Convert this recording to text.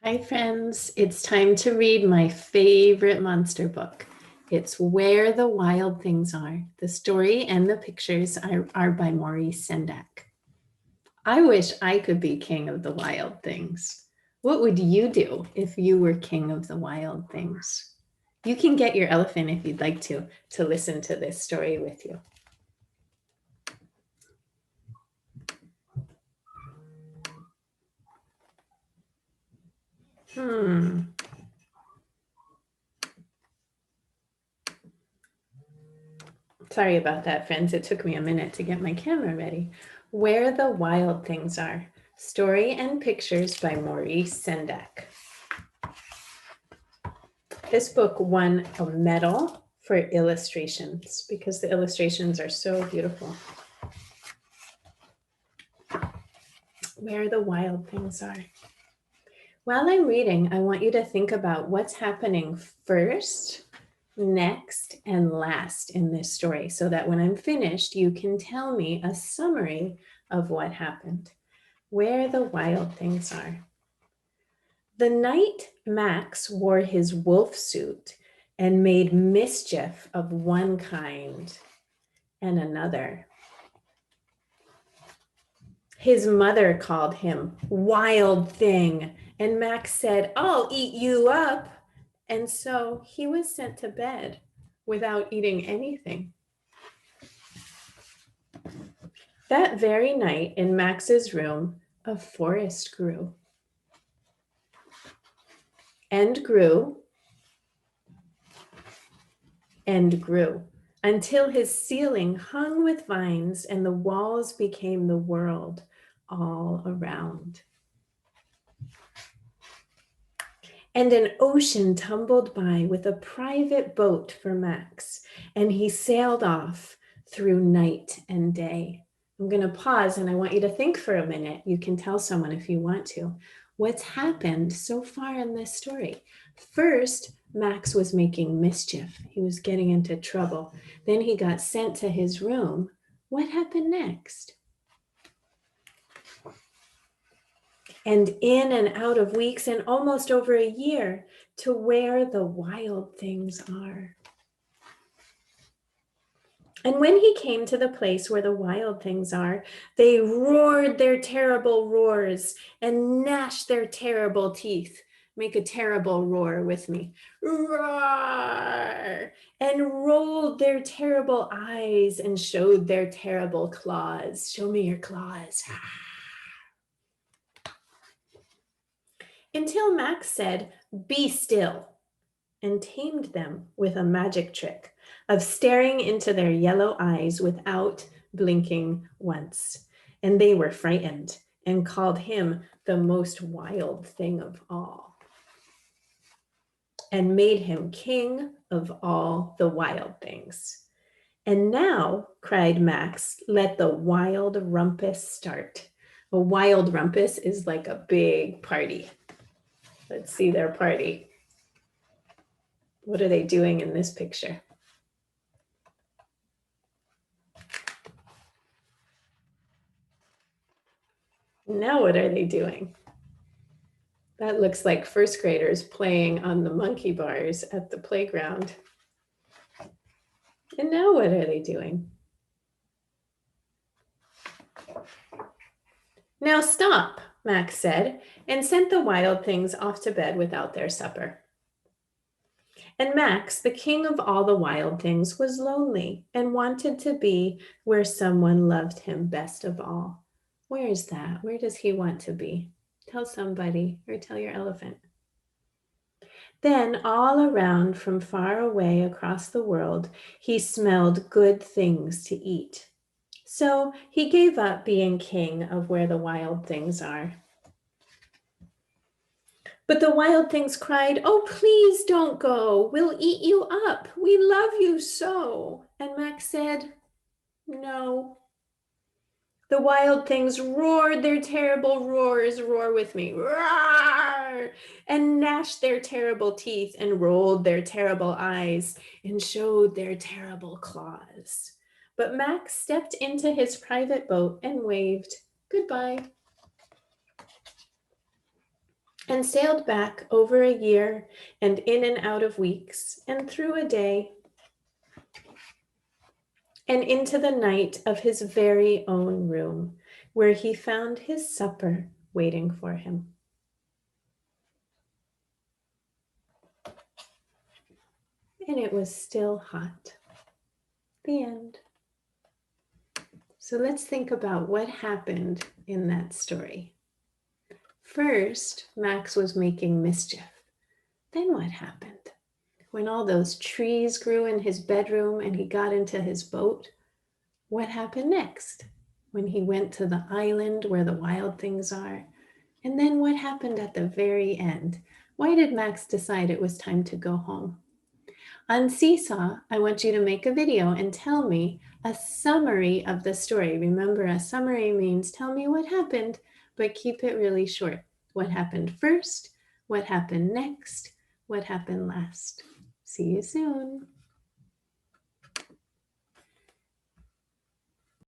Hi, friends. It's time to read my favorite monster book. It's Where the Wild Things Are. The story and the pictures are by Maurice Sendak. I wish I could be king of the wild things. What would you do if you were king of the wild things? You can get your elephant if you'd like to listen to this story with you. Sorry about that, friends. It took me a minute to get my camera ready. Where the Wild Things Are. Story and pictures by Maurice Sendak. This book won a medal for illustrations because the illustrations are so beautiful. Where the Wild Things Are. While I'm reading, I want you to think about what's happening first, next, and last in this story so that when I'm finished, you can tell me a summary of what happened. Where the Wild Things Are. The night Max wore his wolf suit and made mischief of one kind and another. His mother called him Wild Thing, and Max said, "I'll eat you up." And so he was sent to bed without eating anything. That very night in Max's room, a forest grew and grew and grew until his ceiling hung with vines and the walls became the world all around. And an ocean tumbled by with a private boat for Max, and he sailed off through night and day. I'm going to pause and I want you to think for a minute. You can tell someone if you want to. What's happened so far in this story? First, Max was making mischief. He was getting into trouble. Then he got sent to his room. What happened next? And in and out of weeks and almost over a year to where the wild things are. And when he came to the place where the wild things are, they roared their terrible roars and gnashed their terrible teeth. Make a terrible roar with me. Roar! And rolled their terrible eyes and showed their terrible claws. Show me your claws. Until Max said, "Be still," and tamed them with a magic trick of staring into their yellow eyes without blinking once. And they were frightened and called him the most wild thing of all, and made him king of all the wild things. And now, cried Max, let the wild rumpus start. A wild rumpus is like a big party. Let's see their party. What are they doing in this picture? Now what are they doing? That looks like first graders playing on the monkey bars at the playground. And now what are they doing? Now stop, Max said, and sent the wild things off to bed without their supper. And Max, the king of all the wild things, was lonely and wanted to be where someone loved him best of all. Where is that? Where does he want to be? Tell somebody or tell your elephant. Then all around from far away across the world, he smelled good things to eat. So he gave up being king of where the wild things are. But the wild things cried, "Oh, please don't go. We'll eat you up. We love you so." And Max said, "No." The wild things roared their terrible roars, roar with me, roar, and gnashed their terrible teeth and rolled their terrible eyes and showed their terrible claws. But Max stepped into his private boat and waved goodbye. and sailed back over a year and in and out of weeks and through a day and into the night of his very own room, where he found his supper waiting for him. And it was still hot. The end. So let's think about what happened in that story. First, Max was making mischief. Then what happened? When all those trees grew in his bedroom and he got into his boat, what happened next? When he went to the island where the wild things are? And then what happened at the very end? Why did Max decide it was time to go home? On Seesaw, I want you to make a video and tell me a summary of the story. Remember, a summary means tell me what happened, but keep it really short. What happened first? What happened next? What happened last? See you soon.